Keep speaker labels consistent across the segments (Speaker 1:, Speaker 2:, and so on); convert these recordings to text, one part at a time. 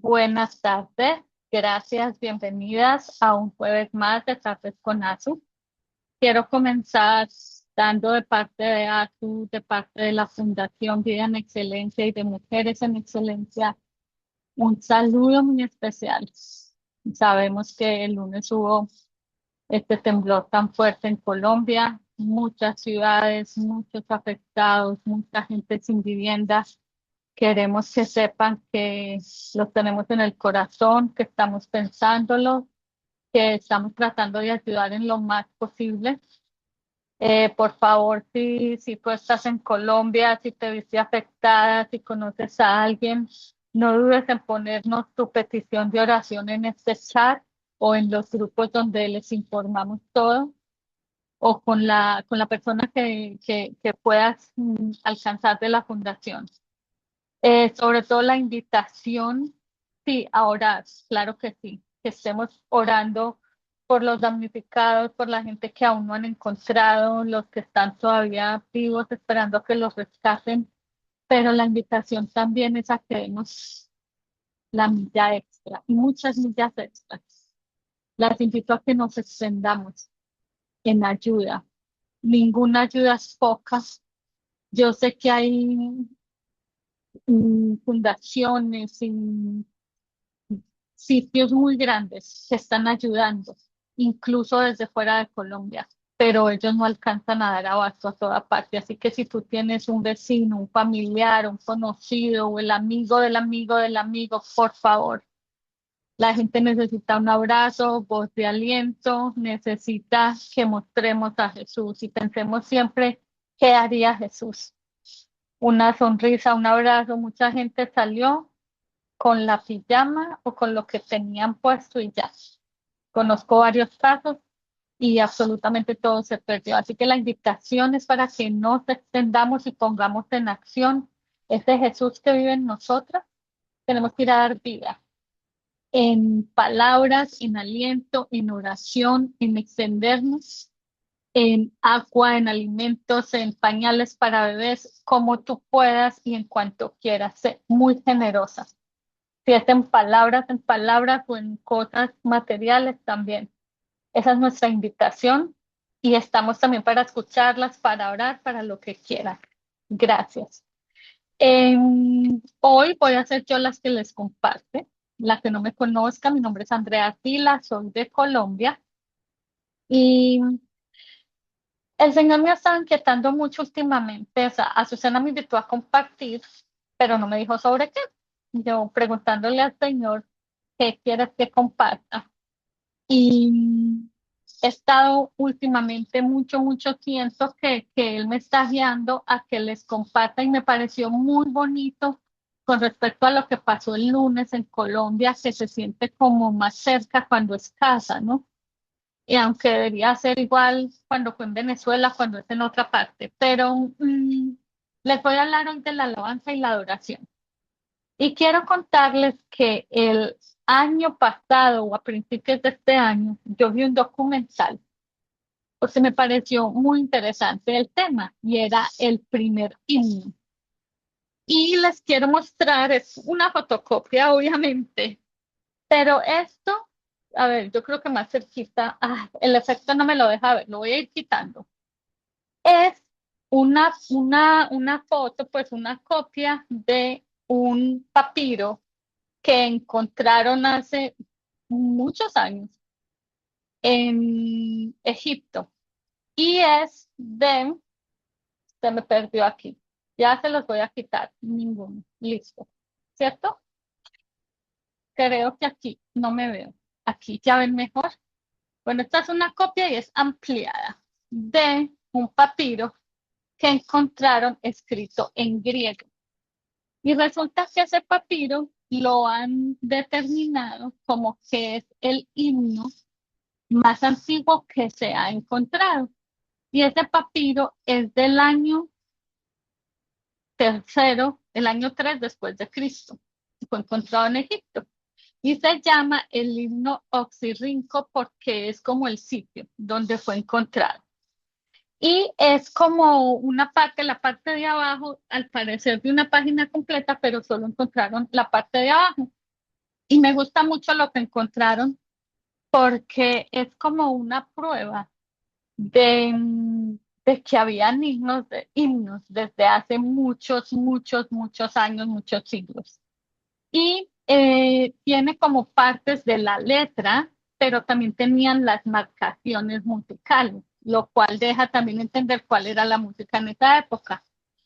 Speaker 1: Buenas tardes, gracias, bienvenidas a un jueves más de Cafés con ASU. Quiero comenzar dando de parte de ASU, de parte de la Fundación Vida en Excelencia y de Mujeres en Excelencia, un saludo muy especial. Sabemos que el lunes hubo este temblor tan fuerte en Colombia, muchas ciudades, muchos afectados, mucha gente sin vivienda. Queremos que sepan que los tenemos en el corazón, que estamos pensándolo, que estamos tratando de ayudar en lo más posible. Por favor, si tú estás en Colombia, si te viste afectada, si conoces a alguien, no dudes en ponernos tu petición de oración en este chat o en los grupos donde les informamos todo, o con la persona que puedas alcanzar de la fundación. Sobre todo la invitación, sí, a orar, claro que sí, que estemos orando por los damnificados, por la gente que aún no han encontrado, los que están todavía vivos esperando a que los rescaten, pero la invitación también es a que demos la milla extra y muchas millas extras. Las invito a que nos extendamos en ayuda. Ninguna ayuda es poca. Yo sé que hay fundaciones y sitios muy grandes que están ayudando, incluso desde fuera de Colombia, pero ellos no alcanzan a dar abasto a toda parte. Así que si tú tienes un vecino, un familiar, un conocido o el amigo del amigo del amigo, por favor. La gente necesita un abrazo, voz de aliento, necesita que mostremos a Jesús y pensemos siempre qué haría Jesús. Una sonrisa, un abrazo. Mucha gente salió con la pijama o con lo que tenían puesto y ya. Conozco varios casos y absolutamente todo se perdió. Así que la invitación es para que nos extendamos y pongamos en acción ese Jesús que vive en nosotras. Tenemos que ir a dar vida en palabras, en aliento, en oración, en extendernos, en agua, en alimentos, en pañales para bebés, como tú puedas y en cuanto quieras. Sé muy generosa. Si es en palabras o en cosas materiales también. Esa es nuestra invitación y estamos también para escucharlas, para orar, para lo que quieran. Gracias. Hoy voy a ser yo las que les comparte. La que no me conozca, mi nombre es Andrea Artila, soy de Colombia y el Señor me ha estado inquietando mucho últimamente. O sea, Azucena me invitó a compartir, pero no me dijo sobre qué. Yo preguntándole al Señor qué quieres que comparta. Y he estado últimamente mucho tiempo que Él me está guiando a que les comparta y me pareció muy bonito con respecto a lo que pasó el lunes en Colombia, que se siente como más cerca cuando es casa, ¿no? Y aunque debería ser igual cuando fue en Venezuela, cuando es en otra parte, pero les voy a hablar hoy de la alabanza y la adoración. Y quiero contarles que el año pasado o a principios de este año, yo vi un documental, porque me pareció muy interesante el tema y era el primer himno. Y les quiero mostrar, es una fotocopia, obviamente, pero esto, a ver, yo creo que más cerquita, el efecto no me lo deja ver, lo voy a ir quitando. Es una foto, pues una copia de un papiro que encontraron hace muchos años en Egipto y se me perdió aquí. Ya se los voy a quitar, ninguno, listo, ¿cierto? Creo que aquí no me veo. Aquí ya ven mejor. Bueno, esta es una copia y es ampliada de un papiro que encontraron escrito en griego. Y resulta que ese papiro lo han determinado como que es el himno más antiguo que se ha encontrado. Y ese papiro es del año tercero, el año 3 después de Cristo. Fue encontrado en Egipto. Y se llama el himno Oxirrinco porque es como el sitio donde fue encontrado. Y es como una parte, la parte de abajo, al parecer de una página completa, pero solo encontraron la parte de abajo. Y me gusta mucho lo que encontraron porque es como una prueba de, de que habían himnos desde hace muchos, muchos, muchos años, muchos siglos. Y tiene como partes de la letra, pero también tenían las marcaciones musicales, lo cual deja también entender cuál era la música en esa época.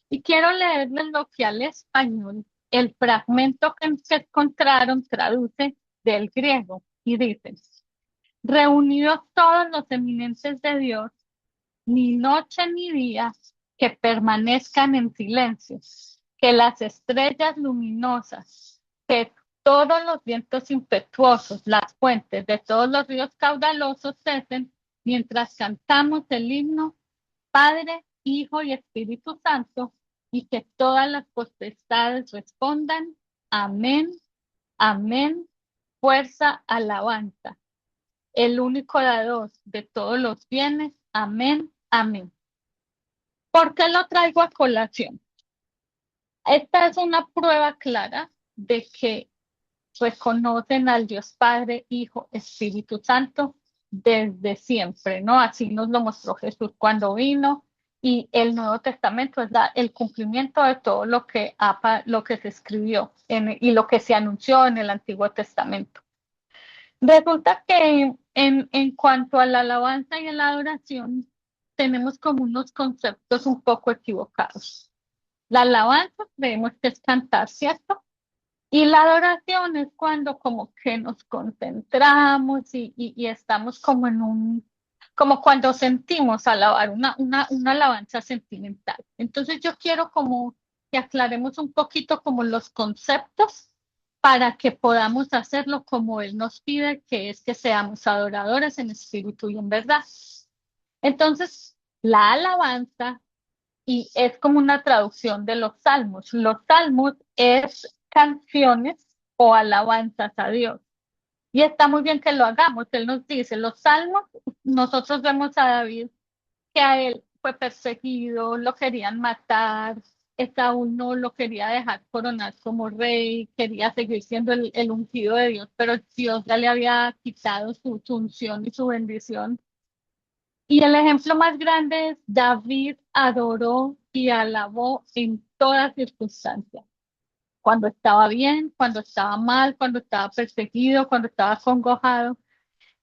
Speaker 1: Y quiero leerles lo que al español, el fragmento que se encontraron traduce del griego y dice, reunidos todos los eminentes de Dios, ni noche ni día, que permanezcan en silencio, que las estrellas luminosas, que todos los vientos impetuosos, las fuentes de todos los ríos caudalosos cesen, mientras cantamos el himno Padre, Hijo y Espíritu Santo, y que todas las potestades respondan, amén, amén, fuerza, alabanza, el único dador de todos los bienes, amén, amén. ¿Por qué lo traigo a colación? Esta es una prueba clara de que reconocen al Dios Padre, Hijo, Espíritu Santo desde siempre, ¿no? Así nos lo mostró Jesús cuando vino y el Nuevo Testamento es el cumplimiento de todo lo que se escribió y lo que se anunció en el Antiguo Testamento. Resulta que en cuanto a la alabanza y a la adoración, tenemos como unos conceptos un poco equivocados. La alabanza creemos que es cantar, ¿cierto? Y la adoración es cuando como que nos concentramos y estamos como como cuando sentimos alabar, una alabanza sentimental. Entonces yo quiero como que aclaremos un poquito como los conceptos para que podamos hacerlo como Él nos pide, que es que seamos adoradores en espíritu y en verdad. Entonces, la alabanza y es como una traducción de los salmos. Los salmos es canciones o alabanzas a Dios. Y está muy bien que lo hagamos. Él nos dice, los salmos, nosotros vemos a David que a él fue perseguido, lo querían matar, Esaú no lo quería dejar coronar como rey, quería seguir siendo el ungido de Dios, pero Dios ya le había quitado su unción y su bendición. Y el ejemplo más grande es David adoró y alabó en todas circunstancias. Cuando estaba bien, cuando estaba mal, cuando estaba perseguido, cuando estaba acongojado.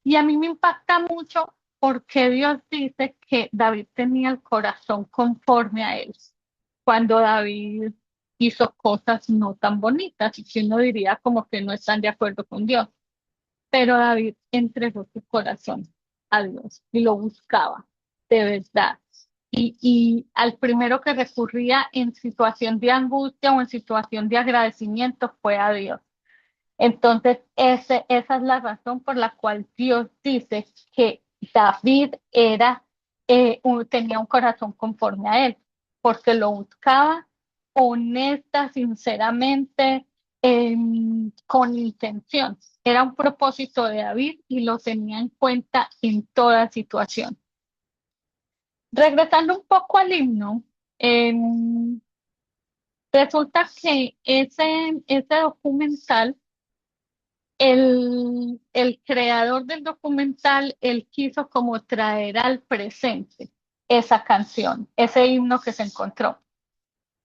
Speaker 1: Y a mí me impacta mucho porque Dios dice que David tenía el corazón conforme a él. Cuando David hizo cosas no tan bonitas y que uno diría como que no están de acuerdo con Dios. Pero David entregó su corazón a Dios y lo buscaba de verdad. Y al primero que recurría en situación de angustia o en situación de agradecimiento fue a Dios. Entonces, esa es la razón por la cual Dios dice que David tenía un corazón conforme a él, porque lo buscaba honesta, sinceramente, con intención. Era un propósito de David y lo tenía en cuenta en toda situación. Regresando un poco al himno, em, resulta que ese documental el creador del documental, él quiso como traer al presente esa canción, ese himno que se encontró.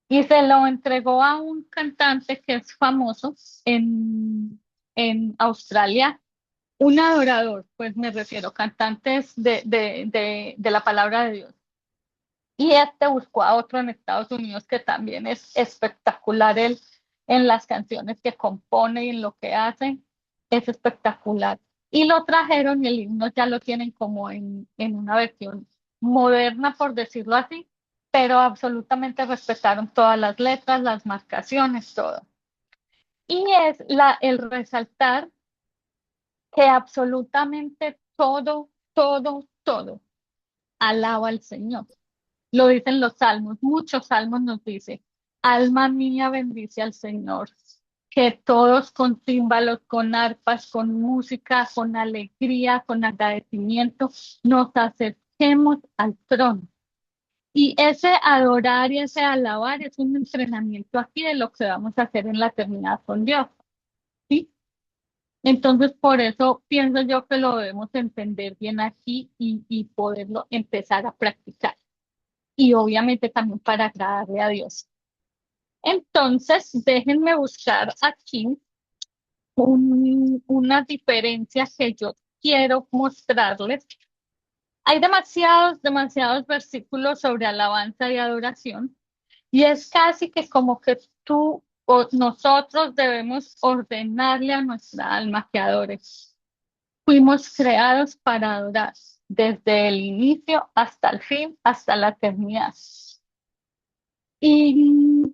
Speaker 1: Y se lo entregó a un cantante que es famoso en Australia, un adorador, pues me refiero, cantantes de la palabra de Dios. Y este buscó a otro en Estados Unidos que también es espectacular él en las canciones que compone y en lo que hace, es espectacular. Y lo trajeron y el himno ya lo tienen como en una versión moderna, por decirlo así, pero absolutamente respetaron todas las letras, las marcaciones, todo. Y es el resaltar que absolutamente todo, todo, todo alaba al Señor. Lo dicen los salmos, muchos salmos nos dice, alma mía bendice al Señor, que todos con címbalos, con arpas, con música, con alegría, con agradecimiento, nos acerquemos al trono. Y ese adorar y ese alabar es un entrenamiento aquí de lo que vamos a hacer en la eternidad con Dios, ¿sí? Entonces, por eso pienso yo que lo debemos entender bien aquí y poderlo empezar a practicar. Y obviamente también para agradarle a Dios. Entonces, déjenme buscar aquí una diferencia que yo quiero mostrarles. Hay demasiados versículos sobre alabanza y adoración, y es casi que como que tú o nosotros debemos ordenarle a nuestra alma que adore. Fuimos creados para adorar, desde el inicio hasta el fin, hasta la eternidad. Y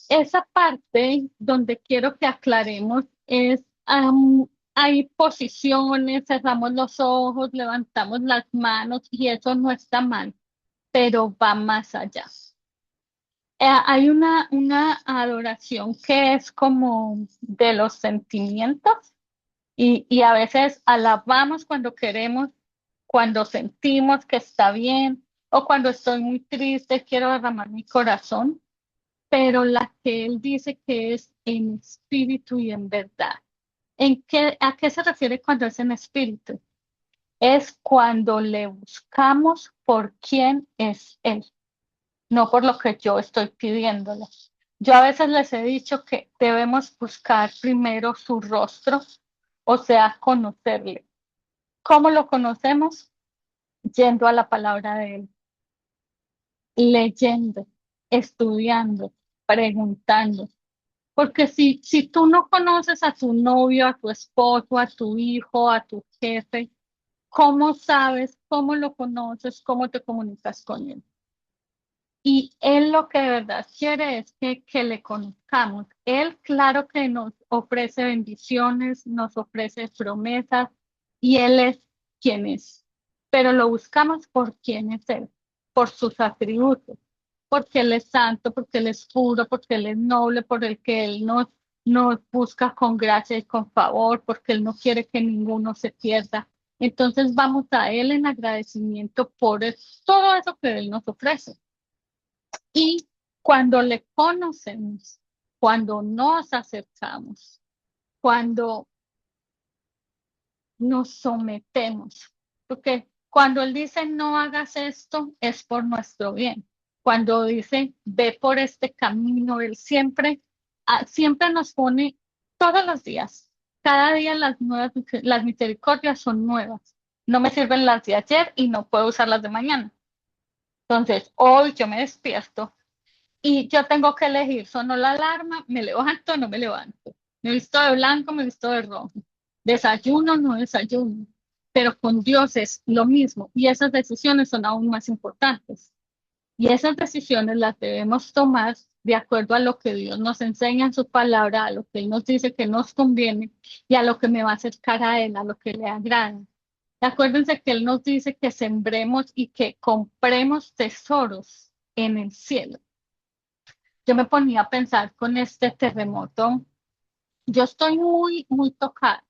Speaker 1: esa parte donde quiero que aclaremos es, hay posiciones, cerramos los ojos, levantamos las manos y eso no está mal, pero va más allá. Hay una adoración que es como de los sentimientos y a veces alabamos cuando queremos, cuando sentimos que está bien o cuando estoy muy triste, quiero derramar mi corazón, pero la que él dice que es en espíritu y en verdad. ¿A qué se refiere cuando es en espíritu? Es cuando le buscamos por quién es él, no por lo que yo estoy pidiéndole. Yo a veces les he dicho que debemos buscar primero su rostro, o sea, conocerle. ¿Cómo lo conocemos? Yendo a la palabra de él, leyendo, estudiando, preguntando. Porque si tú no conoces a tu novio, a tu esposo, a tu hijo, a tu jefe, ¿cómo sabes, cómo lo conoces, cómo te comunicas con él? Y él lo que de verdad quiere es que le conozcamos. Él, claro que nos ofrece bendiciones, nos ofrece promesas y él es quien es. Pero lo buscamos por quién es él, por sus atributos, porque él es santo, porque él es puro, porque él es noble, por el que él nos busca con gracia y con favor, porque él no quiere que ninguno se pierda. Entonces vamos a él en agradecimiento por todo eso que él nos ofrece. Y cuando le conocemos, cuando nos acercamos, cuando nos sometemos, porque cuando Él dice no hagas esto, es por nuestro bien. Cuando dice ve por este camino, Él siempre, siempre nos pone todos los días. Cada día las misericordias son nuevas. No me sirven las de ayer y no puedo usar las de mañana. Entonces, hoy yo me despierto y yo tengo que elegir, sonó la alarma, me levanto o no me levanto. Me visto de blanco, me visto de rojo. Desayuno, no desayuno. Pero con Dios es lo mismo y esas decisiones son aún más importantes. Y esas decisiones las debemos tomar de acuerdo a lo que Dios nos enseña en su palabra, a lo que Él nos dice que nos conviene y a lo que me va a acercar a Él, a lo que le agrada. Acuérdense que Él nos dice que sembremos y que compremos tesoros en el cielo. Yo me ponía a pensar con este terremoto, yo estoy muy tocada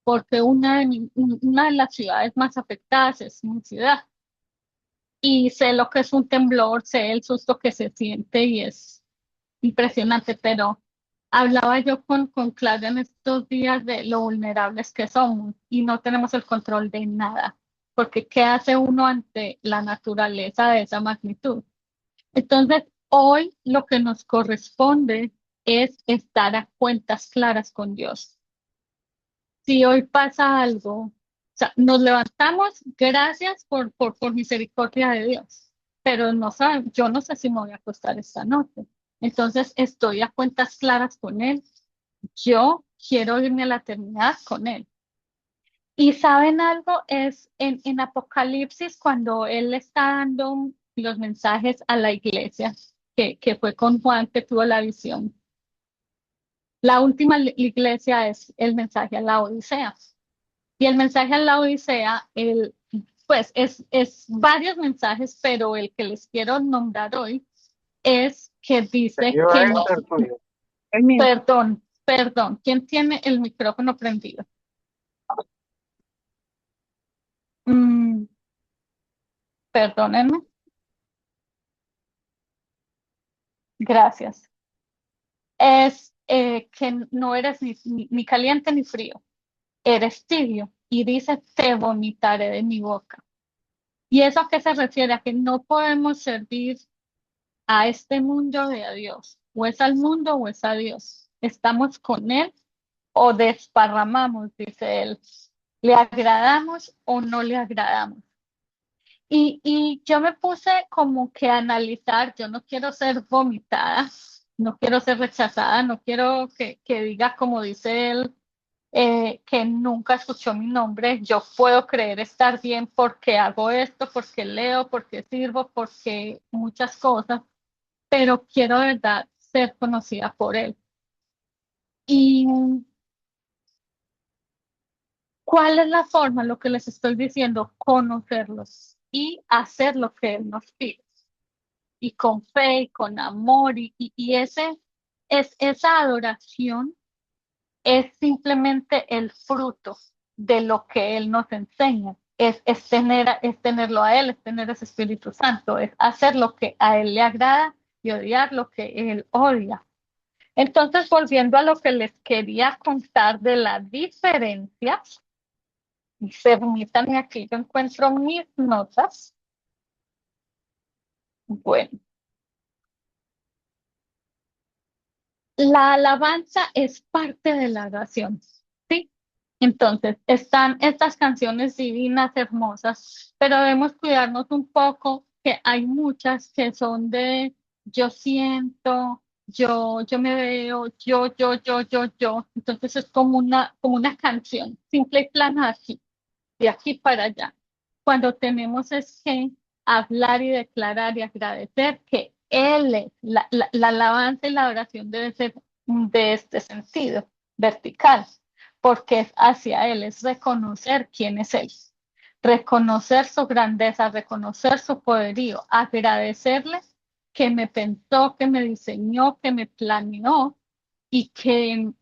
Speaker 1: porque una de las ciudades más afectadas es mi ciudad y sé lo que es un temblor, sé el susto que se siente y es impresionante, pero hablaba yo con Claudia en estos días de lo vulnerables que somos y no tenemos el control de nada, porque ¿qué hace uno ante la naturaleza de esa magnitud? Entonces, hoy lo que nos corresponde es estar a cuentas claras con Dios. Si hoy pasa algo, o sea, nos levantamos, gracias por misericordia de Dios, pero no yo no sé si me voy a acostar esta noche. Entonces, estoy a cuentas claras con Él. Yo quiero irme a la eternidad con Él. Y saben algo, es en Apocalipsis cuando él está dando los mensajes a la iglesia, que fue con Juan que tuvo la visión. La última iglesia es el mensaje a la Odisea. Y el mensaje a la Odisea, pues es varios mensajes, pero el que les quiero nombrar hoy es que dice
Speaker 2: Yo
Speaker 1: que
Speaker 2: es
Speaker 1: no,
Speaker 2: el tuyo. El mío.
Speaker 1: perdón, ¿quién tiene el micrófono prendido? Mm, perdónenme, gracias. Es que no eres ni caliente ni frío. eres tibio. Y dice, te vomitaré de mi boca. ¿Y eso a qué se refiere? A que no podemos servir a este mundo de a Dios. O es al mundo o es a Dios. Estamos con Él o desparramamos, dice Él. ¿Le agradamos o no le agradamos? Y yo me puse como que a analizar, yo no quiero ser vomitada, no quiero ser rechazada, no quiero que diga como dice él, que nunca escuchó mi nombre. Yo puedo creer estar bien porque hago esto, porque leo, porque sirvo, porque muchas cosas, pero quiero de verdad ser conocida por él. ¿Y cuál es la forma? Lo que les estoy diciendo, conocerlos y hacer lo que él nos pide. Y con fe y con amor esa adoración es simplemente el fruto de lo que Él nos enseña. Es tenerlo a Él, es tener ese Espíritu Santo, es hacer lo que a Él le agrada y odiar lo que Él odia. Entonces, volviendo a lo que les quería contar de la diferencia, permítanme aquí, yo encuentro mis notas. Bueno, la alabanza es parte de la oración, ¿sí? Entonces, están estas canciones divinas, hermosas, pero debemos cuidarnos un poco que hay muchas que son de yo siento, yo me veo, yo. Entonces es como una canción, simple y plana así, de aquí para allá. Cuando tenemos es que hablar y declarar y agradecer que Él es, la alabanza y la oración debe ser de este sentido, vertical, porque es hacia Él, es reconocer quién es Él, reconocer su grandeza, reconocer su poderío, agradecerle que me pensó, que me diseñó, que me planeó y que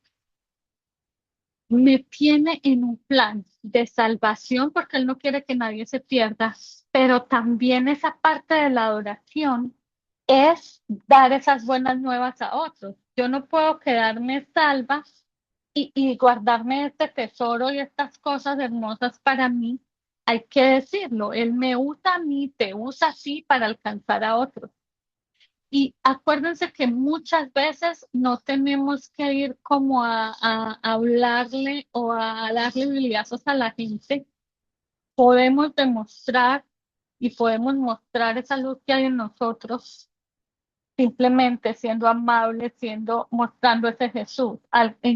Speaker 1: me tiene en un plan de salvación porque Él no quiere que nadie se pierda, pero también esa parte de la adoración es dar esas buenas nuevas a otros. Yo no puedo quedarme salva y guardarme este tesoro y estas cosas hermosas para mí. Hay que decirlo, Él me usa a mí, te usa así para alcanzar a otros. Y acuérdense que muchas veces no tenemos que ir como a hablarle o a darle bilazos a la gente. Podemos demostrar y podemos mostrar esa luz que hay en nosotros, simplemente siendo amables, mostrando ese Jesús.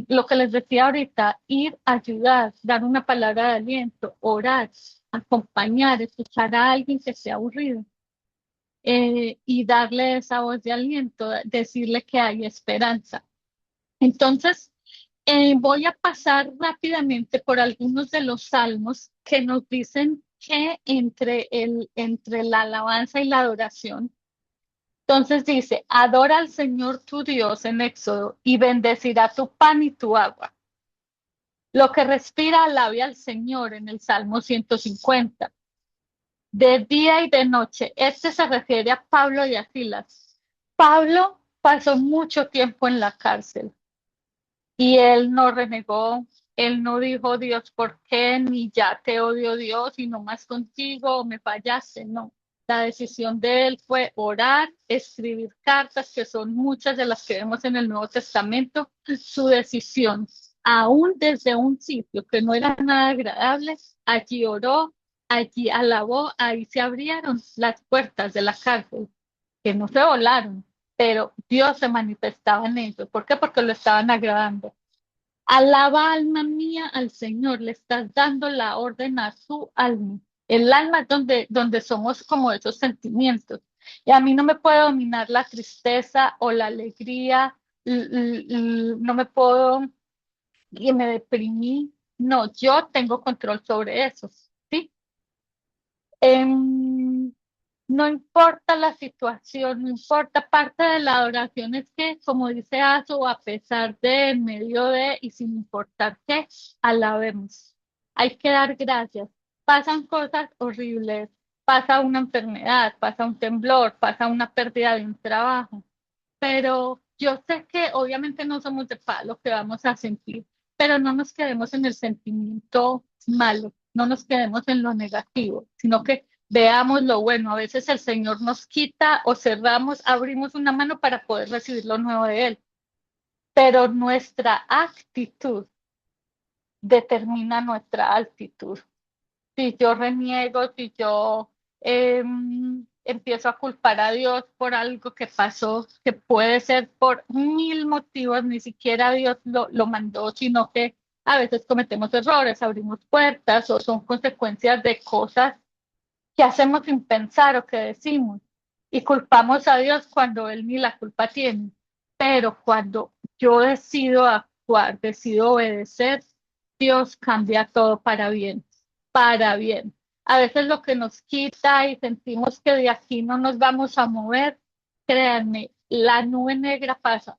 Speaker 1: Lo que les decía ahorita, ir, ayudar, dar una palabra de aliento, orar, acompañar, escuchar a alguien que esté aburrido y darle esa voz de aliento, decirle que hay esperanza. Entonces, voy a pasar rápidamente por algunos de los salmos que nos dicen que entre la alabanza y la adoración. Entonces dice, adora al Señor tu Dios en Éxodo y bendecirá tu pan y tu agua. Lo que respira alabe al Señor en el Salmo 150. De día y de noche. Este se refiere a Pablo y a Silas. Pablo pasó mucho tiempo en la cárcel y él no renegó, él no dijo Dios, ¿por qué? Ni ya te odio Dios y no más contigo, me fallaste, no. La decisión de él fue orar, escribir cartas, que son muchas de las que vemos en el Nuevo Testamento. Su decisión, aún desde un sitio que no era nada agradable, allí oró, allí alabó, ahí se abrieron las puertas de la cárcel, que no se volaron, pero Dios se manifestaba en ellos. ¿Por qué? Porque lo estaban agradando. Alaba alma mía al Señor, le estás dando la orden a su alma. El alma es donde somos como esos sentimientos. Y a mí no me puede dominar la tristeza o la alegría, no me puedo, y me deprimí. No, yo tengo control sobre eso, ¿sí? Em, no importa la situación, no importa, parte de la adoración es que, como dice Asu, a pesar de, en medio de y sin importar qué, alabemos. Hay que dar gracias. Pasan cosas horribles, pasa una enfermedad, pasa un temblor, pasa una pérdida de un trabajo, pero yo sé que obviamente no somos de palo que vamos a sentir. pero no nos quedemos en el sentimiento malo, no nos quedemos en lo negativo, sino que veamos lo bueno. A veces el Señor nos quita o cerramos, abrimos una mano para poder recibir lo nuevo de Él, pero nuestra actitud determina nuestra altitud. Si yo reniego, si yo empiezo a culpar a Dios por algo que pasó, que puede ser por mil motivos, ni siquiera Dios lo mandó, sino que a veces cometemos errores, abrimos puertas o son consecuencias de cosas que hacemos sin pensar o que decimos. Y culpamos a Dios cuando Él ni la culpa tiene. Pero cuando yo decido actuar, decido obedecer, Dios cambia todo para bien, para bien. A veces lo que nos quita y sentimos que de aquí no nos vamos a mover, créanme, la nube negra pasa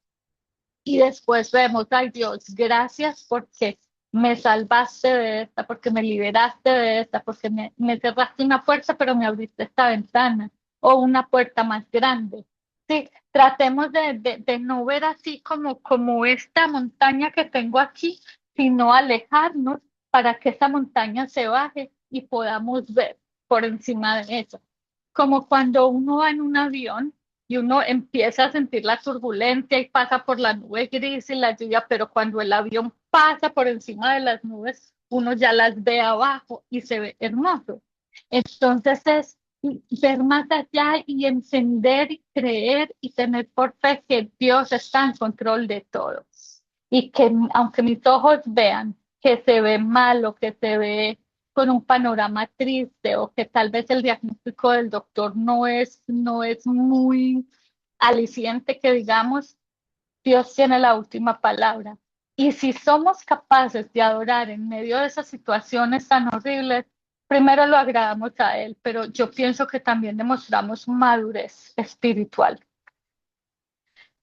Speaker 1: y después vemos, ay Dios, gracias porque me salvaste de esta, porque me liberaste de esta, porque me cerraste una puerta, pero me abriste esta ventana o una puerta más grande. Sí, tratemos de no ver así como esta montaña que tengo aquí, sino alejarnos para que esa montaña se baje y podamos ver por encima de eso. Como cuando uno va en un avión y uno empieza a sentir la turbulencia y pasa por la nube gris y la lluvia, pero cuando el avión pasa por encima de las nubes, uno ya las ve abajo y se ve hermoso. Entonces es ver más allá y encender y creer y tener por fe que Dios está en control de todo. Y que aunque mis ojos vean que se ve malo, que se ve con un panorama triste o que tal vez el diagnóstico del doctor no es muy aliciente, que digamos, Dios tiene la última palabra. Y si somos capaces de adorar en medio de esas situaciones tan horribles, primero lo agradamos a Él, pero yo pienso que también demostramos madurez espiritual.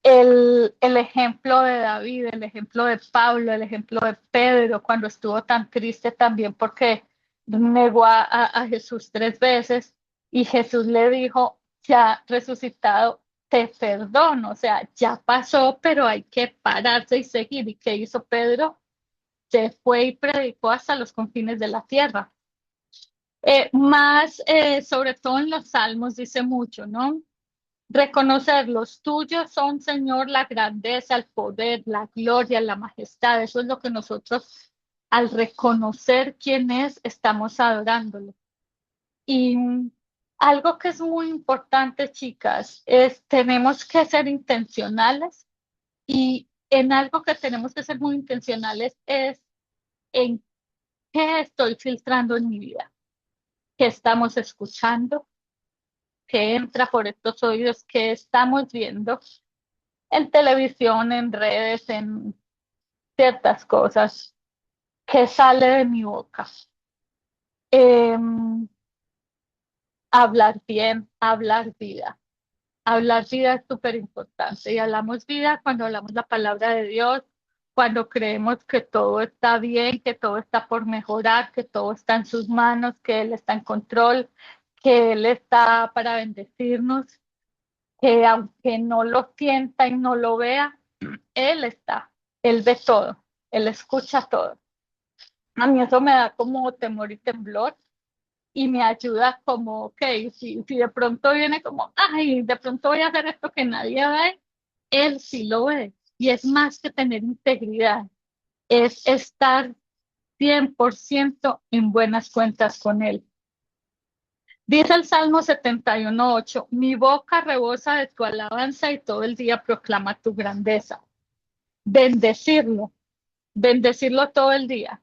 Speaker 1: El ejemplo de David, el ejemplo de Pablo, el ejemplo de Pedro, cuando estuvo tan triste también porque negó a Jesús 3 veces y Jesús le dijo, ya resucitado, te perdono, o sea, ya pasó, pero hay que pararse y seguir. ¿Y qué hizo Pedro? Se fue y predicó hasta los confines de la tierra. Sobre todo en los salmos dice mucho, ¿no? Reconocer los tuyos son, Señor, la grandeza, el poder, la gloria, la majestad. Eso es lo que nosotros, al reconocer quién es, estamos adorándolo. Y algo que es muy importante, chicas, es tenemos que ser intencionales y en algo que tenemos que ser muy intencionales es en qué estoy filtrando en mi vida, qué estamos escuchando, qué entra por estos oídos, qué estamos viendo en televisión, en redes, en ciertas cosas que sale de mi boca. Em, Hablar bien, hablar vida. Hablar vida es súper importante y hablamos vida cuando hablamos la palabra de Dios, cuando creemos que todo está bien, que todo está por mejorar, que todo está en sus manos, que Él está en control, que Él está para bendecirnos, que aunque no lo sienta y no lo vea, Él está, Él ve todo, Él escucha todo. A mí eso me da como temor y temblor y me ayuda como, ok, si de pronto viene como, ay, de pronto voy a hacer esto que nadie ve, Él sí lo ve. Y es más que tener integridad, es estar 100% en buenas cuentas con Él. Dice el Salmo 71:8, mi boca rebosa de tu alabanza y todo el día proclama tu grandeza. Bendecirlo, bendecirlo todo el día.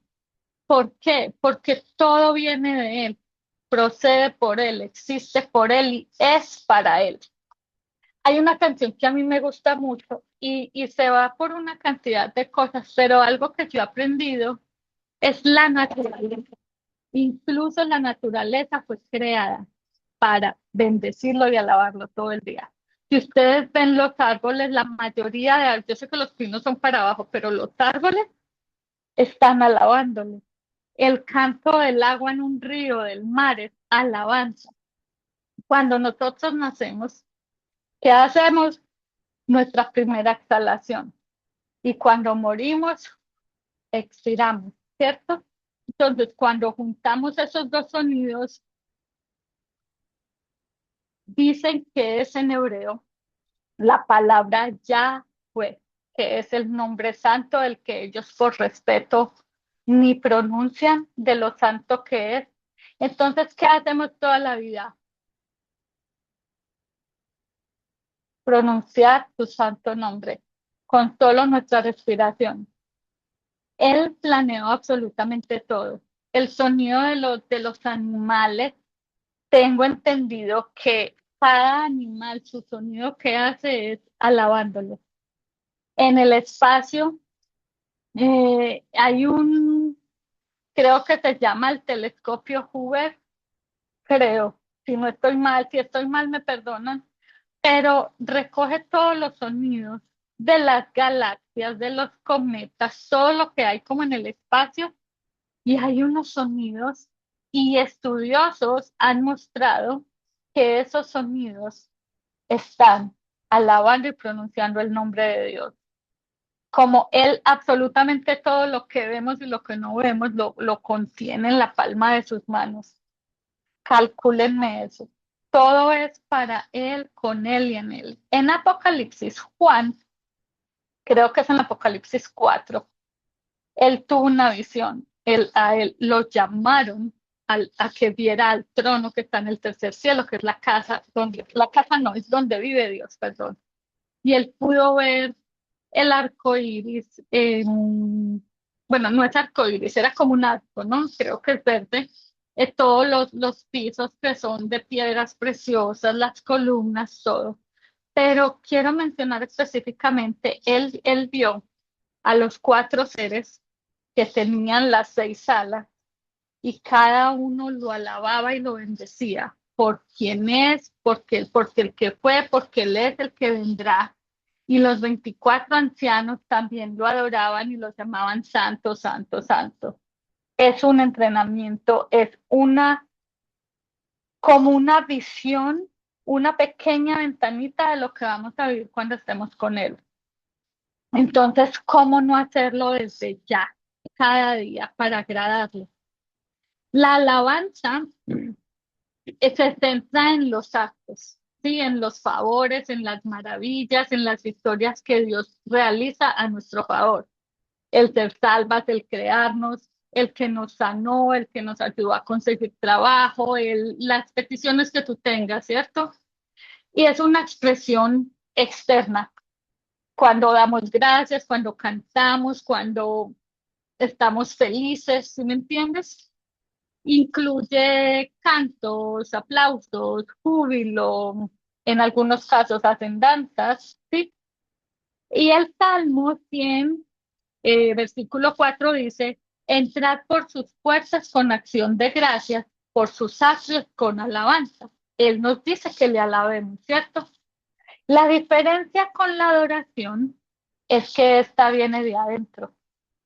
Speaker 1: ¿Por qué? Porque todo viene de Él, procede por Él, existe por Él y es para Él. Hay una canción que a mí me gusta mucho y se va por una cantidad de cosas, pero algo que yo he aprendido es la naturaleza. Incluso la naturaleza fue creada para bendecirlo y alabarlo todo el día. Si ustedes ven los árboles, la mayoría de árboles, yo sé que los pinos son para abajo, pero los árboles están alabándolo. El canto del agua en un río, del mar, es alabanza. Cuando nosotros nacemos, ¿qué hacemos? Nuestra primera exhalación. Y cuando morimos, expiramos, ¿cierto? Entonces, cuando juntamos esos dos sonidos, dicen que es en hebreo la palabra Yahweh, que es el nombre santo del que ellos por respeto ni pronuncian de lo santo que es. Entonces, ¿qué hacemos toda la vida? Pronunciar tu santo nombre con solo nuestra respiración. Él planeó absolutamente todo. El sonido de los animales, tengo entendido que cada animal, su sonido que hace es alabándolo. En el espacio hay creo que se llama el telescopio Hubble, creo, si no estoy mal, si estoy mal me perdonan, pero recoge todos los sonidos de las galaxias, de los cometas, todo lo que hay como en el espacio, y hay unos sonidos y estudiosos han mostrado que esos sonidos están alabando y pronunciando el nombre de Dios. Como Él absolutamente todo lo que vemos y lo que no vemos lo contiene en la palma de sus manos. Calcúlenme eso. Todo es para Él, con Él y en Él. En Apocalipsis, Juan, creo que es en Apocalipsis 4, él tuvo una visión. A él lo llamaron a que viera al trono que está en el tercer cielo, que es la casa, la casa no, es donde vive Dios, perdón. Y él pudo ver el arco iris, bueno, no es arco iris, era como un arco, ¿no? Creo que es verde. Todos los pisos que son de piedras preciosas, las columnas, todo. Pero quiero mencionar específicamente, él vio a los cuatro seres que tenían las seis alas y cada uno lo alababa y lo bendecía por quién es, porque el que fue, porque él es el que vendrá. Y los 24 ancianos también lo adoraban y lo llamaban santo, santo, santo. Es un entrenamiento, es como una visión, una pequeña ventanita de lo que vamos a vivir cuando estemos con él. Entonces, ¿cómo no hacerlo desde ya, cada día, para agradarle? La alabanza se centra en los actos, ¿sí? En los favores, en las maravillas, en las historias que Dios realiza a nuestro favor. El ser salvas, el crearnos, el que nos sanó, el que nos ayudó a conseguir trabajo, las peticiones que tú tengas, ¿cierto? Y es una expresión externa. Cuando damos gracias, cuando cantamos, cuando estamos felices, ¿sí me entiendes? Incluye cantos, aplausos, júbilo, en algunos casos hacen danzas, ¿sí? Y el Salmo 100, versículo 4 dice, entrad por sus puertas con acción de gracias, por sus atrios con alabanza. Él nos dice que le alabemos, ¿cierto? La diferencia con la adoración es que esta viene de adentro,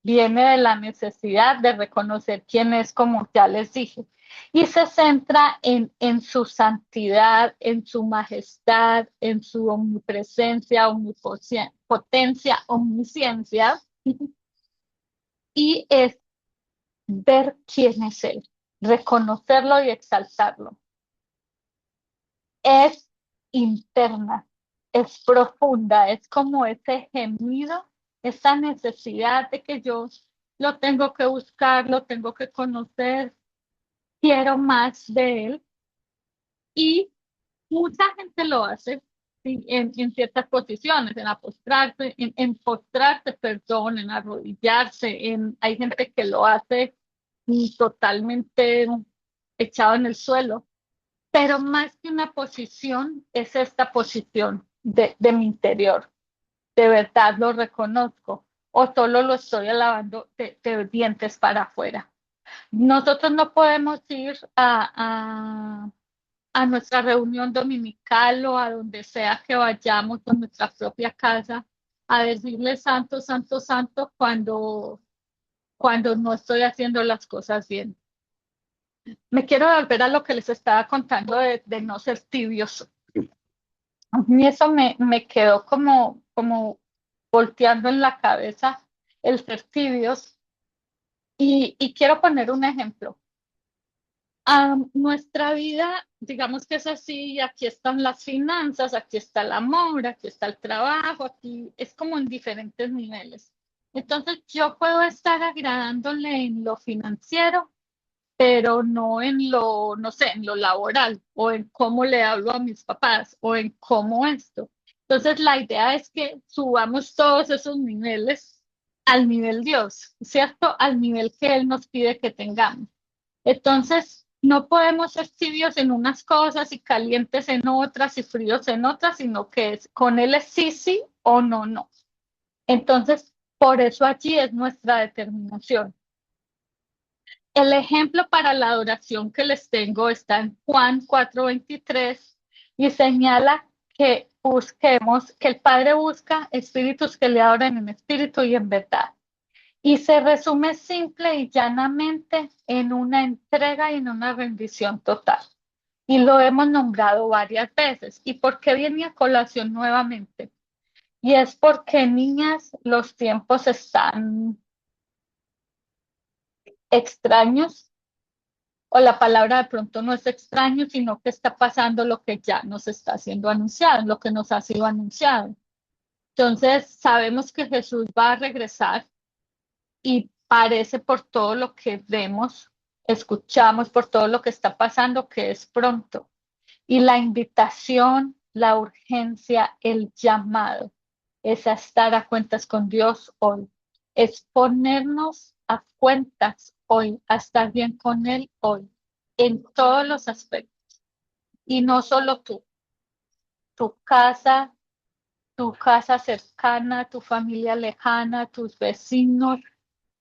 Speaker 1: viene de la necesidad de reconocer quién es, como ya les dije, y se centra en su santidad, en su majestad, en su omnipresencia, omnipotencia, omnisciencia, y es ver quién es Él, reconocerlo y exaltarlo. Es interna, es profunda, es como ese gemido, esa necesidad de que yo lo tengo que buscar, lo tengo que conocer, quiero más de él. Y mucha gente lo hace, ¿sí? En ciertas posiciones, en postrarse, en postrarse, perdón, en arrodillarse, hay gente que lo hace totalmente echado en el suelo, pero más que una posición, es esta posición de mi interior. De verdad lo reconozco o solo lo estoy alabando de dientes para afuera. Nosotros no podemos ir a nuestra reunión dominical o a donde sea que vayamos con nuestra propia casa a decirle santo, santo, santo cuando no estoy haciendo las cosas bien. Me quiero volver a lo que les estaba contando de no ser tibios. A mí eso me quedó como volteando en la cabeza el ser tibios. Y quiero poner un ejemplo. Nuestra vida, digamos que es así, aquí están las finanzas, aquí está el amor, aquí está el trabajo, aquí es como en diferentes niveles. Entonces yo puedo estar agradándole en lo financiero, pero no en lo, no sé, en lo laboral o en cómo le hablo a mis papás o en cómo esto. Entonces la idea es que subamos todos esos niveles al nivel Dios, ¿cierto? Al nivel que Él nos pide que tengamos. Entonces, no podemos ser tibios en unas cosas y calientes en otras y fríos en otras, sino que con Él es sí, sí o no, no. Entonces, por eso allí es nuestra determinación. El ejemplo para la adoración que les tengo está en Juan 4:23 y señala que busquemos, que el Padre busca espíritus que le adoren en espíritu y en verdad. Y se resume simple y llanamente en una entrega y en una rendición total. Y lo hemos nombrado varias veces. ¿Y por qué viene a colación nuevamente? Y es porque, niñas, los tiempos están extraños, o la palabra de pronto no es extraño, sino que está pasando lo que ya nos está siendo anunciado, lo que nos ha sido anunciado. Entonces, sabemos que Jesús va a regresar y parece por todo lo que vemos, escuchamos, por todo lo que está pasando, que es pronto. Y la invitación, la urgencia, el llamado es a estar a cuentas con Dios hoy, es ponernos a cuentas hoy, a estar bien con Él hoy, en todos los aspectos. Y no solo tú, tu casa, tu casa cercana, tu familia lejana, tus vecinos,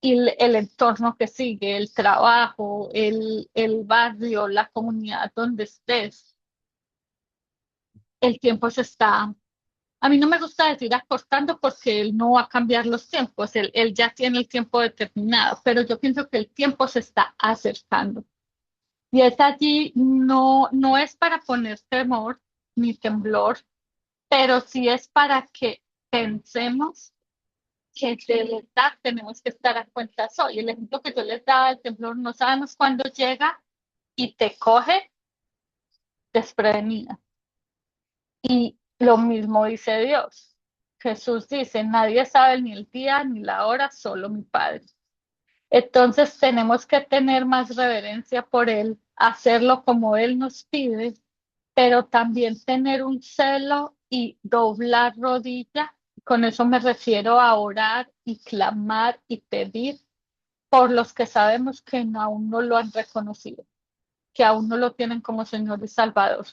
Speaker 1: y el entorno que sigue, el trabajo, el barrio, la comunidad donde estés. El tiempo se está, a mí no me gusta decir acortando porque él no va a cambiar los tiempos, él ya tiene el tiempo determinado, pero yo pienso que el tiempo se está acercando. Y es allí, no, no es para poner temor ni temblor, pero sí es para que pensemos que de verdad tenemos que estar a cuentas hoy. El ejemplo que yo les daba del temblor, no sabemos cuándo llega y te coge desprevenida. Y lo mismo dice Dios. Jesús dice, nadie sabe ni el día ni la hora, solo mi Padre. Entonces tenemos que tener más reverencia por Él, hacerlo como Él nos pide, pero también tener un celo y doblar rodilla. Con eso me refiero a orar y clamar y pedir por los que sabemos que aún no lo han reconocido, que aún no lo tienen como Señor y Salvador.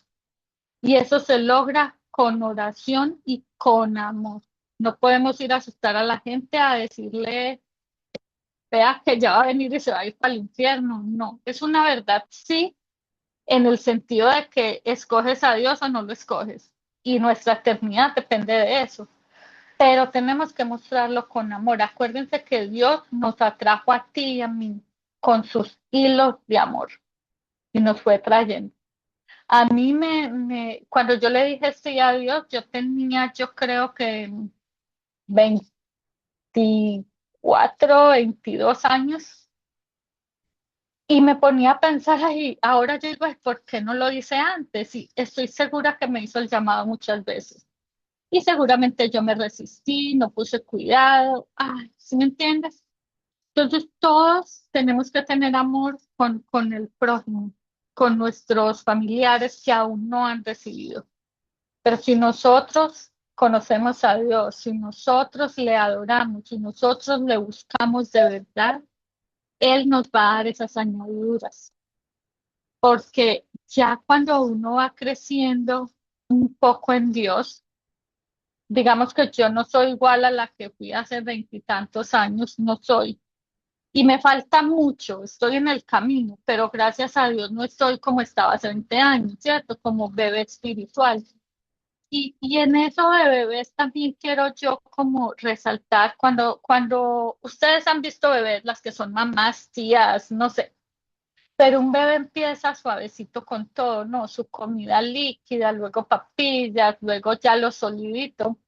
Speaker 1: Y eso se logra con oración y con amor. No podemos ir a asustar a la gente a decirle, vea que ya va a venir y se va a ir para el infierno. No, es una verdad, sí, en el sentido de que escoges a Dios o no lo escoges. Y nuestra eternidad depende de eso. Pero tenemos que mostrarlo con amor. Acuérdense que Dios nos atrajo a ti y a mí con sus hilos de amor y nos fue trayendo. A mí cuando yo le dije sí a Dios, yo tenía, yo creo que 24, 22 años y me ponía a pensar ahí, ahora yo digo, "Ay, ¿por qué no lo hice antes?" Y estoy segura que me hizo el llamado muchas veces. Y seguramente yo me resistí, no puse cuidado. Ay, ¿sí me entiendes? Entonces todos tenemos que tener amor con el prójimo, con nuestros familiares que aún no han recibido. Pero si nosotros conocemos a Dios, si nosotros le adoramos, si nosotros le buscamos de verdad, Él nos va a dar esas añadiduras. Porque ya cuando uno va creciendo un poco en Dios, digamos que yo no soy igual a la que fui hace veintitantos años, no soy. Y me falta mucho, estoy en el camino, pero gracias a Dios no estoy como estaba hace 20 años, ¿cierto? Como bebé espiritual. Y en eso de bebés también quiero yo como resaltar cuando ustedes han visto bebés, las que son mamás, tías, no sé, pero un bebé empieza suavecito con todo, ¿no? Su comida líquida, luego papillas, luego ya lo solidito,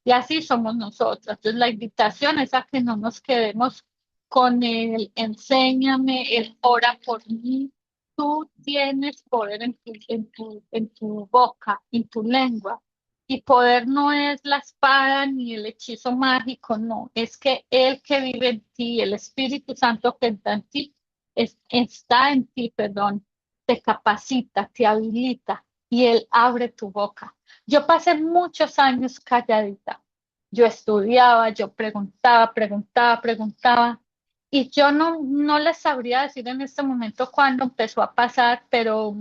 Speaker 1: y así somos nosotras. Entonces la invitación es a que no nos quedemos con él, enséñame, él ora por mí. Tú tienes poder en tu boca, en tu lengua. Y poder no es la espada ni el hechizo mágico, no. Es que el que vive en ti, el Espíritu Santo que está en ti, está en ti, perdón, te capacita, te habilita y él abre tu boca. Yo pasé muchos años calladita. Yo estudiaba, yo preguntaba. Y yo no les sabría decir en este momento cuándo empezó a pasar, pero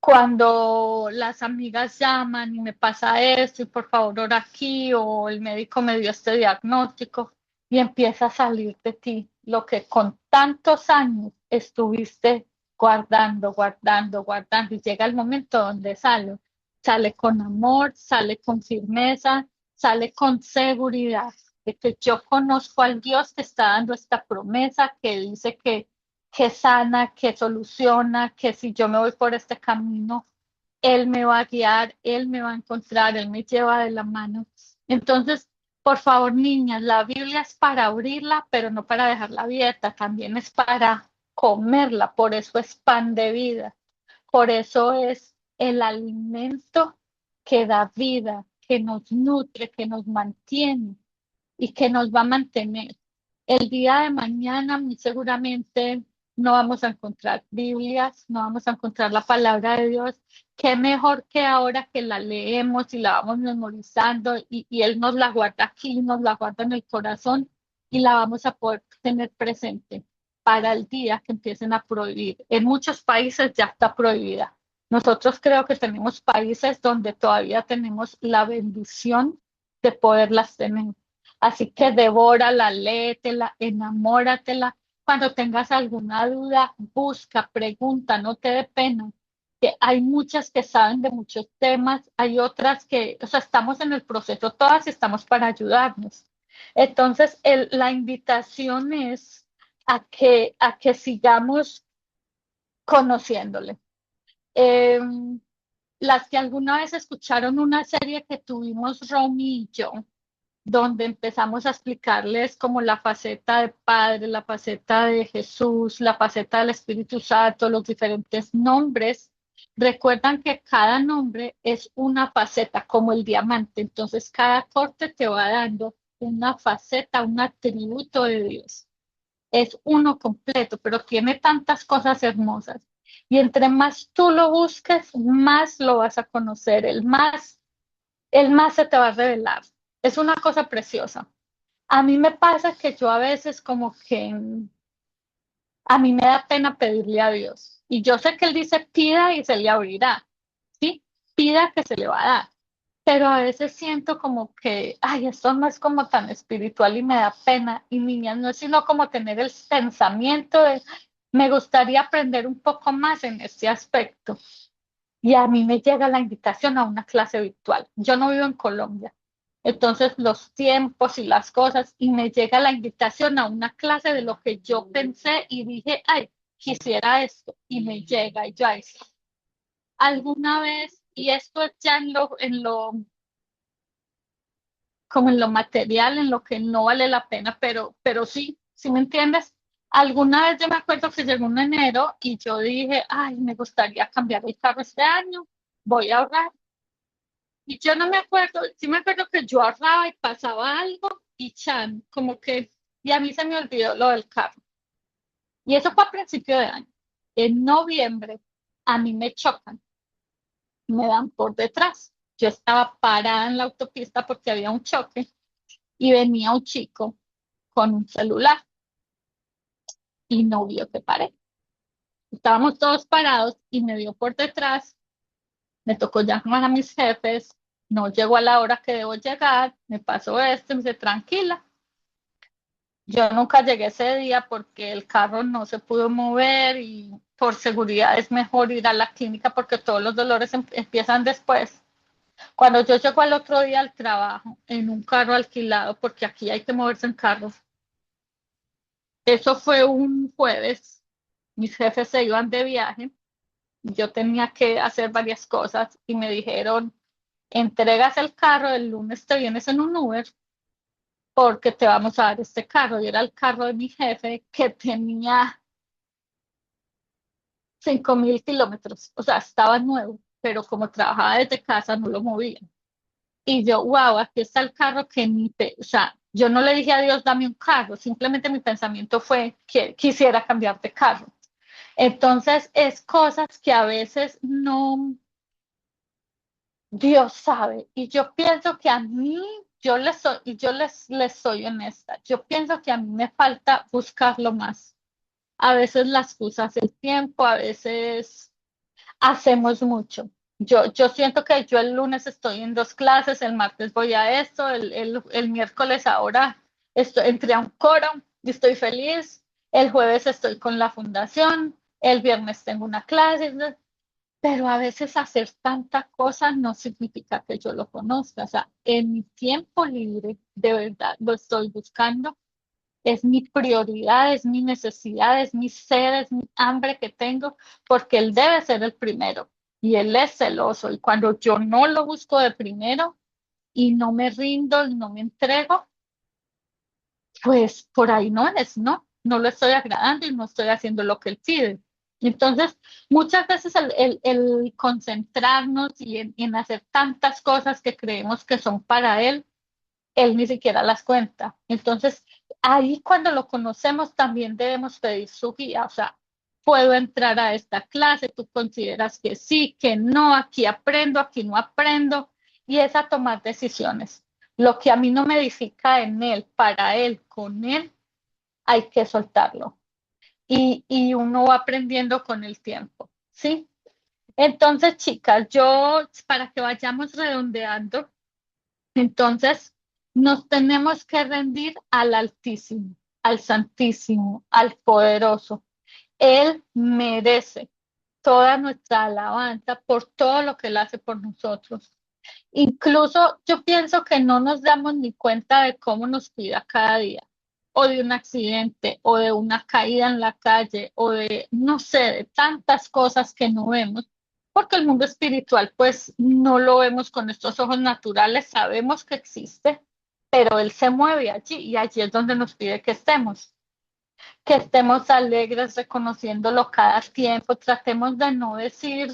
Speaker 1: cuando las amigas llaman y me pasa esto y por favor ora aquí o el médico me dio este diagnóstico y empieza a salir de ti lo que con tantos años estuviste guardando y llega el momento donde sale con amor, sale con firmeza, sale con seguridad de que yo conozco al Dios que está dando esta promesa que dice que sana, que soluciona, que si yo me voy por este camino, Él me va a guiar, Él me va a encontrar, Él me lleva de la mano. Entonces, por favor, niñas, la Biblia es para abrirla, pero no para dejarla abierta, también es para comerla, por eso es pan de vida, por eso es el alimento que da vida, que nos nutre, que nos mantiene y que nos va a mantener. El día de mañana, muy seguramente, no vamos a encontrar Biblias, no vamos a encontrar la palabra de Dios. Qué mejor que ahora que la leemos y la vamos memorizando y Él nos la guarda aquí, nos la guarda en el corazón y la vamos a poder tener presente para el día que empiecen a prohibir. En muchos países ya está prohibida. Nosotros creo que tenemos países donde todavía tenemos la bendición de poderlas tener. Así que devórala, léetela, enamóratela. Cuando tengas alguna duda, busca, pregunta, no te dé pena. Que hay muchas que saben de muchos temas, hay otras que, o sea, estamos en el proceso todas y estamos para ayudarnos. Entonces, la invitación es a que sigamos conociéndole. Eh, las que alguna vez escucharon una serie que tuvimos Romy y yo, donde empezamos a explicarles como la faceta de Padre, la faceta de Jesús, la faceta del Espíritu Santo, los diferentes nombres. Recuerdan que cada nombre es una faceta, como el diamante. Entonces, cada corte te va dando una faceta, un atributo de Dios. Es uno completo, pero tiene tantas cosas hermosas. Y entre más tú lo busques, más lo vas a conocer, el más se te va a revelar. Es una cosa preciosa. A mí me pasa que yo a veces como que a mí me da pena pedirle a Dios. Y yo sé que Él dice pida y se le abrirá, ¿sí? Pida que se le va a dar. Pero a veces siento como que, ay, esto no es como tan espiritual y me da pena. Y niñas, no es sino como tener el pensamiento de, me gustaría aprender un poco más en este aspecto. Y a mí me llega la invitación a una clase virtual. Yo no vivo en Colombia. Entonces los tiempos y las cosas, y me llega la invitación a una clase de lo que yo pensé y dije, ay, quisiera esto, y me llega, y yo, ay, sí. Alguna vez, y esto es ya como en lo material, en lo que no vale la pena, pero sí, ¿sí me entiendes? Alguna vez yo me acuerdo que llegó un enero y yo dije, ay, me gustaría cambiar el carro este año, voy a ahorrar. Y yo no me acuerdo, sí me acuerdo que yo ahorraba y pasaba algo y chan, como que, y a mí se me olvidó lo del carro. Y eso fue a principio de año. En noviembre, a mí me chocan, me dan por detrás. Yo estaba parada en la autopista porque había un choque y venía un chico con un celular y no vio que paré. Estábamos todos parados y me vio por detrás, me tocó llamar a mis jefes, no llegó a la hora que debo llegar, me pasó esto, me dice, tranquila. Yo nunca llegué ese día porque el carro no se pudo mover y por seguridad es mejor ir a la clínica porque todos los dolores empiezan después. Cuando yo llego al otro día al trabajo en un carro alquilado, porque aquí hay que moverse en carros, eso fue un jueves, mis jefes se iban de viaje, yo tenía que hacer varias cosas y me dijeron, entregas el carro, el lunes te vienes en un Uber porque te vamos a dar este carro. Y era el carro de mi jefe que tenía 5.000 kilómetros, o sea, estaba nuevo, pero como trabajaba desde casa no lo movía. Y yo, wow, aquí está el carro que o sea, yo no le dije a Dios, dame un carro, simplemente mi pensamiento fue que quisiera cambiar de carro. Entonces, es cosas que a veces no, Dios sabe. Y yo pienso que a mí, les soy honesta, yo pienso que a mí me falta buscarlo más. A veces las excusas el tiempo, a veces hacemos mucho. Yo siento que yo el lunes estoy en dos clases, el martes voy a esto, el miércoles ahora entré a un coro y estoy feliz, el jueves estoy con la fundación, el viernes tengo una clase, ¿no? Pero a veces hacer tanta cosa no significa que yo lo conozca. O sea, en mi tiempo libre, de verdad, lo estoy buscando, es mi prioridad, es mi necesidad, es mi sed, es mi hambre que tengo, porque él debe ser el primero y él es celoso. Y cuando yo no lo busco de primero y no me rindo y no me entrego, pues por ahí no es, ¿no? No lo estoy agradando y no estoy haciendo lo que él pide. Entonces, muchas veces el concentrarnos y en hacer tantas cosas que creemos que son para él ni siquiera las cuenta. Entonces, ahí cuando lo conocemos también debemos pedir su guía, o sea, puedo entrar a esta clase, tú consideras que sí, que no, aquí aprendo, aquí no aprendo, y es a tomar decisiones. Lo que a mí no me edifica en él, para él, con él, hay que soltarlo. Y uno va aprendiendo con el tiempo, ¿sí? Entonces, chicas, para que vayamos redondeando, entonces, nos tenemos que rendir al Altísimo, al Santísimo, al Poderoso. Él merece toda nuestra alabanza por todo lo que Él hace por nosotros. Incluso yo pienso que no nos damos ni cuenta de cómo nos cuida cada día, o de un accidente, o de una caída en la calle, o de, no sé, de tantas cosas que no vemos, porque el mundo espiritual, pues no lo vemos con estos ojos naturales, sabemos que existe, pero Él se mueve allí y allí es donde nos pide que estemos alegres, reconociéndolo cada tiempo, tratemos de no decir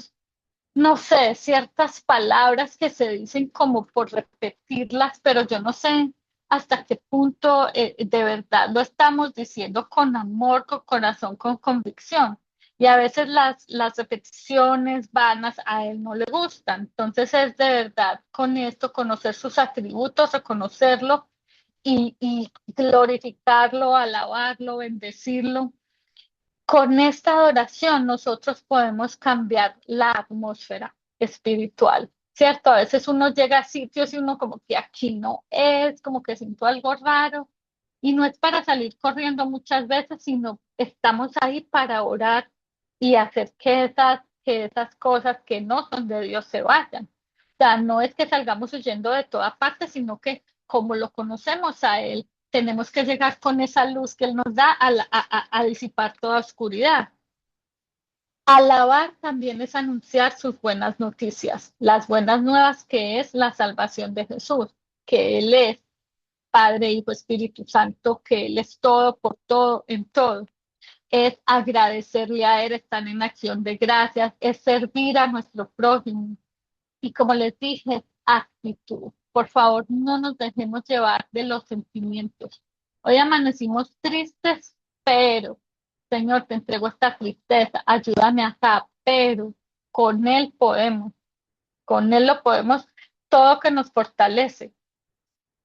Speaker 1: no sé, ciertas palabras que se dicen como por repetirlas, pero yo no sé hasta qué punto de verdad lo estamos diciendo con amor, con corazón, con convicción. Y a veces las repeticiones vanas a él no le gustan. Entonces es de verdad con esto, conocer sus atributos, reconocerlo y glorificarlo, alabarlo, bendecirlo. Con esta adoración nosotros podemos cambiar la atmósfera espiritual, ¿cierto? A veces uno llega a sitios y uno como que aquí no es, como que siento algo raro y no es para salir corriendo muchas veces, sino estamos ahí para orar y hacer que esas cosas que no son de Dios se vayan. O sea, no es que salgamos huyendo de toda parte, sino que como lo conocemos a Él, tenemos que llegar con esa luz que Él nos da a disipar toda oscuridad. Alabar también es anunciar sus buenas noticias, las buenas nuevas que es la salvación de Jesús, que Él es Padre, Hijo, Espíritu Santo, que Él es todo por todo, en todo. Es agradecerle a Él, estar en acción de gracias, es servir a nuestro prójimo. Y como les dije, actitud. Por favor, no nos dejemos llevar de los sentimientos. Hoy amanecimos tristes, pero, Señor, te entrego esta tristeza, ayúdame acá, pero con Él podemos, con Él lo podemos, todo que nos fortalece.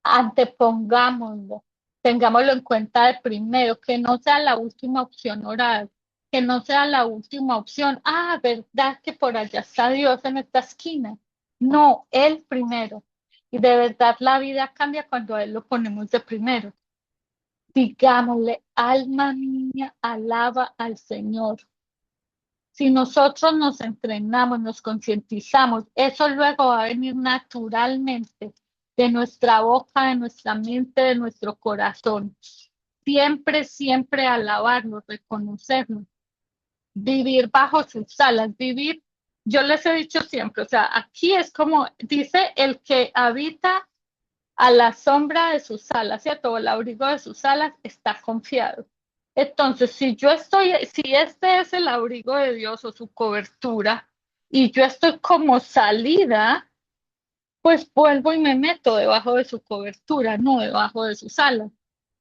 Speaker 1: Antepongámoslo, tengámoslo en cuenta de primero, que no sea la última opción orar, que no sea la última opción, verdad que por allá está Dios en esta esquina. No, Él primero. Y de verdad la vida cambia cuando a Él lo ponemos de primero. Digámosle, alma mía, alaba al Señor. Si nosotros nos entrenamos, nos concientizamos, eso luego va a venir naturalmente de nuestra boca, de nuestra mente, de nuestro corazón. Siempre, siempre alabarlo, reconocerlo, vivir bajo sus alas, vivir, yo les he dicho siempre, o sea, aquí es como dice el que habita a la sombra de sus alas, ¿cierto? O al abrigo de sus alas está confiado. Entonces, si este es el abrigo de Dios o su cobertura, y yo estoy como salida, pues vuelvo y me meto debajo de su cobertura, no debajo de sus alas.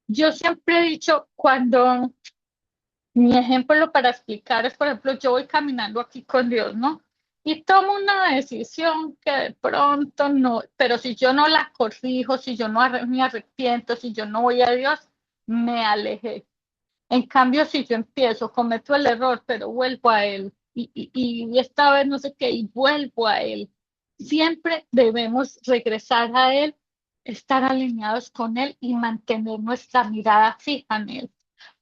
Speaker 1: Yo siempre he dicho, cuando mi ejemplo para explicar es, por ejemplo, yo voy caminando aquí con Dios, ¿no? Y tomo una decisión que de pronto no, pero si yo no la corrijo, si yo no me arrepiento, si yo no voy a Dios, me alejé. En cambio, si yo empiezo, cometo el error, pero vuelvo a Él, y esta vez no sé qué, y vuelvo a Él, siempre debemos regresar a Él, estar alineados con Él y mantener nuestra mirada fija en Él.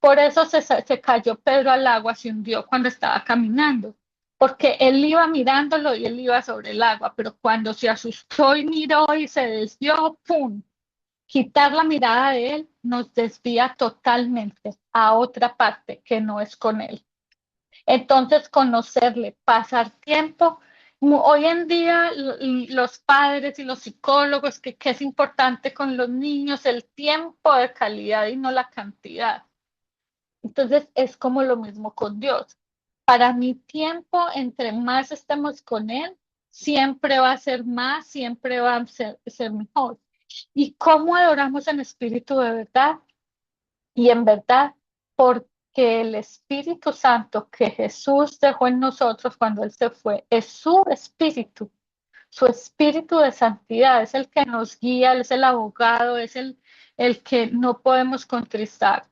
Speaker 1: Por eso se cayó Pedro al agua, se hundió cuando estaba caminando, porque él iba mirándolo y él iba sobre el agua, pero cuando se asustó y miró y se desvió, ¡pum! Quitar la mirada de él nos desvía totalmente a otra parte que no es con él. Entonces, conocerle, pasar tiempo. Hoy en día, los padres y los psicólogos, que es importante con los niños, el tiempo de calidad y no la cantidad. Entonces, es como lo mismo con Dios. Para mi tiempo, entre más estemos con Él, siempre va a ser más, siempre va a ser mejor. ¿Y cómo adoramos en espíritu de verdad? Y en verdad, porque el Espíritu Santo que Jesús dejó en nosotros cuando Él se fue, es su espíritu de santidad, es el que nos guía, Él es el abogado, es el que no podemos contristar.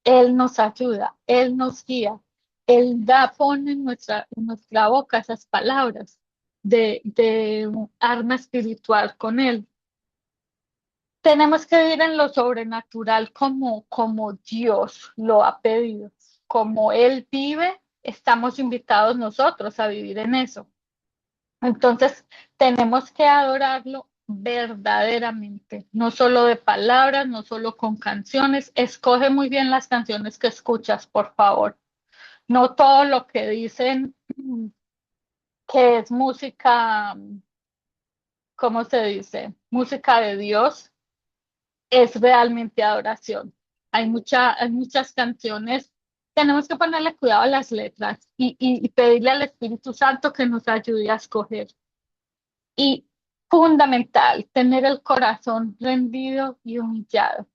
Speaker 1: Él nos ayuda, Él nos guía, Él pone en nuestra boca esas palabras de un arma espiritual con Él. Tenemos que vivir en lo sobrenatural como Dios lo ha pedido. Como Él vive, estamos invitados nosotros a vivir en eso. Entonces, tenemos que adorarlo verdaderamente, no solo de palabras, no solo con canciones. Escoge muy bien las canciones que escuchas, por favor. No todo lo que dicen que es música, ¿cómo se dice? Música de Dios es realmente adoración. Hay muchas canciones. Tenemos que ponerle cuidado a las letras y pedirle al Espíritu Santo que nos ayude a escoger. Y fundamental, tener el corazón rendido y humillado.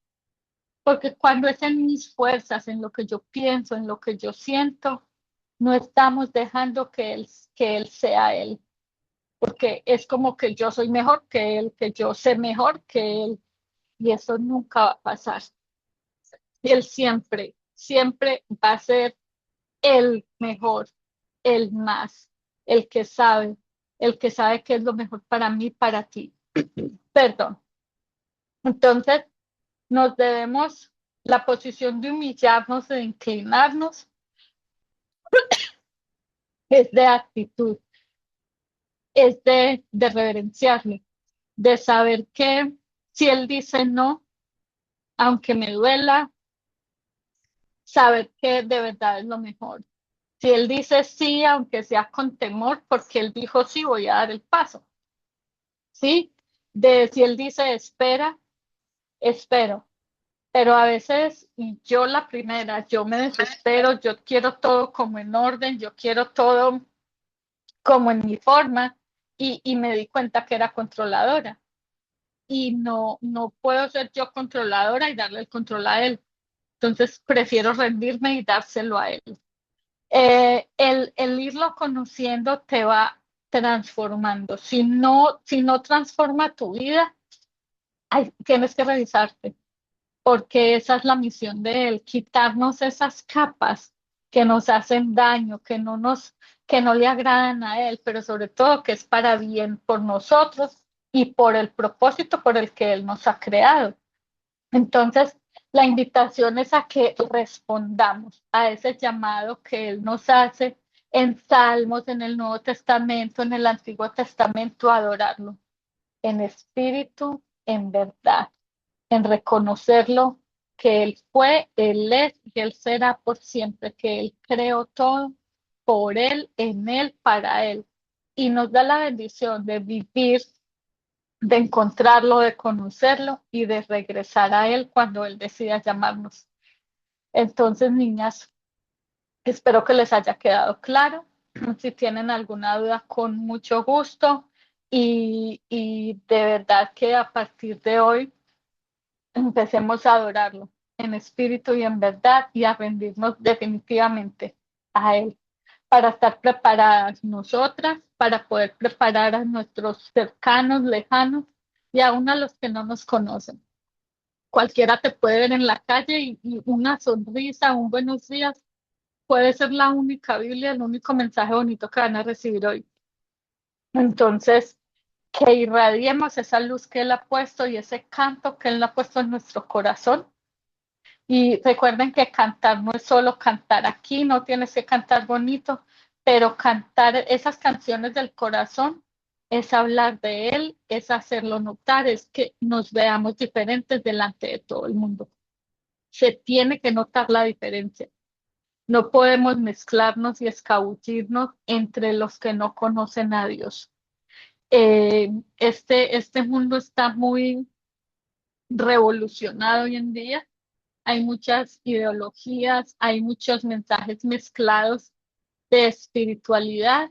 Speaker 1: Porque cuando es en mis fuerzas, en lo que yo pienso, en lo que yo siento, no estamos dejando que él sea Él. Porque es como que yo soy mejor que Él, que yo sé mejor que Él. Y eso nunca va a pasar. Él siempre, siempre va a ser el mejor, el más, el que sabe, el que sabe qué es lo mejor para mí, para ti. Perdón. Entonces, nos debemos la posición de humillarnos, de inclinarnos, es de actitud, es de reverenciarle, de saber que si Él dice no, aunque me duela, saber que de verdad es lo mejor. Si Él dice sí, aunque sea con temor, porque Él dijo sí, voy a dar el paso. ¿Sí? Si Él dice espera, espero. Pero a veces, y yo la primera, yo me desespero, yo quiero todo como en orden, yo quiero todo como en mi forma, y me di cuenta que era controladora. Y no puedo ser yo controladora y darle el control a él. Entonces prefiero rendirme y dárselo a él. El irlo conociendo te va transformando. Si no transforma tu vida, tienes que revisarte, porque esa es la misión de él, quitarnos esas capas que nos hacen daño, que no le agradan a él, pero sobre todo que es para bien por nosotros y por el propósito por el que él nos ha creado. Entonces, la invitación es a que respondamos a ese llamado que Él nos hace en Salmos, en el Nuevo Testamento, en el Antiguo Testamento, a adorarlo en espíritu, en verdad, en reconocerlo que Él fue, Él es y Él será por siempre, que Él creó todo por Él, en Él, para Él. Y nos da la bendición de vivir de encontrarlo, de conocerlo y de regresar a Él cuando Él decida llamarnos. Entonces, niñas, espero que les haya quedado claro. Si tienen alguna duda, con mucho gusto. Y de verdad que a partir de hoy empecemos a adorarlo en espíritu y en verdad y a rendirnos definitivamente a Él para estar preparadas nosotras, para poder preparar a nuestros cercanos, lejanos y aún a los que no nos conocen. Cualquiera te puede ver en la calle y una sonrisa, un buenos días puede ser la única Biblia, el único mensaje bonito que van a recibir hoy. Entonces, que irradiemos esa luz que Él ha puesto y ese canto que Él ha puesto en nuestro corazón. Y recuerden que cantar no es solo cantar aquí, no tienes que cantar bonito, pero cantar esas canciones del corazón es hablar de Él, es hacerlo notar, es que nos veamos diferentes delante de todo el mundo. Se tiene que notar la diferencia. No podemos mezclarnos y escabullirnos entre los que no conocen a Dios. Este mundo está muy revolucionado hoy en día. Hay muchas ideologías, hay muchos mensajes mezclados de espiritualidad,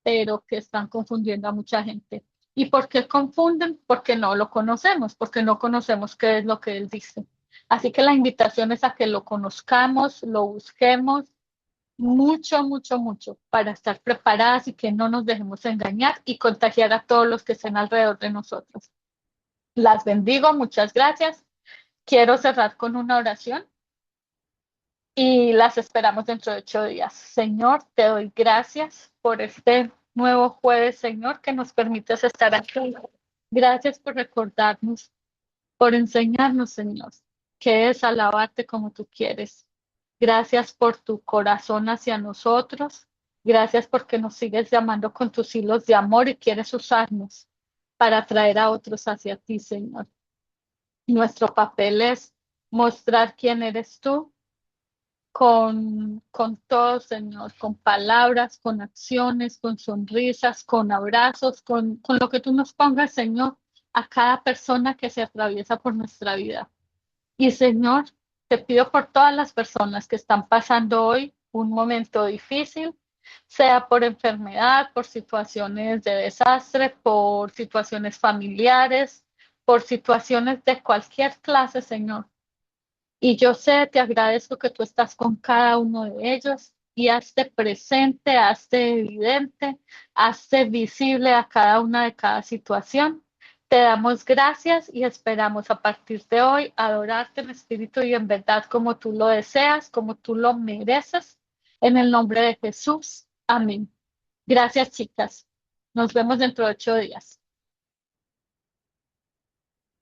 Speaker 1: pero que están confundiendo a mucha gente. ¿Y por qué confunden? Porque no lo conocemos, porque no conocemos qué es lo que Él dice. Así que la invitación es a que lo conozcamos, lo busquemos mucho, mucho, mucho para estar preparadas y que no nos dejemos engañar y contagiar a todos los que estén alrededor de nosotros. Las bendigo, muchas gracias. Quiero cerrar con una oración y las esperamos dentro de 8 días. Señor, te doy gracias por este nuevo jueves, Señor, que nos permites estar aquí. Gracias por recordarnos, por enseñarnos, Señor, que es alabarte como tú quieres. Gracias por tu corazón hacia nosotros. Gracias porque nos sigues llamando con tus hilos de amor y quieres usarnos para traer a otros hacia ti, Señor. Nuestro papel es mostrar quién eres tú con todo, Señor, con palabras, con acciones, con sonrisas, con abrazos, con lo que tú nos pongas, Señor, a cada persona que se atraviesa por nuestra vida. Y Señor, te pido por todas las personas que están pasando hoy un momento difícil, sea por enfermedad, por situaciones de desastre, por situaciones familiares, por situaciones de cualquier clase, Señor. Y yo sé, te agradezco que tú estás con cada uno de ellos y hazte presente, hazte evidente, hazte visible a cada una de cada situación. Te damos gracias y esperamos a partir de hoy adorarte en espíritu y en verdad como tú lo deseas, como tú lo mereces. En el nombre de Jesús. Amén. Gracias, chicas. Nos vemos dentro de 8 días.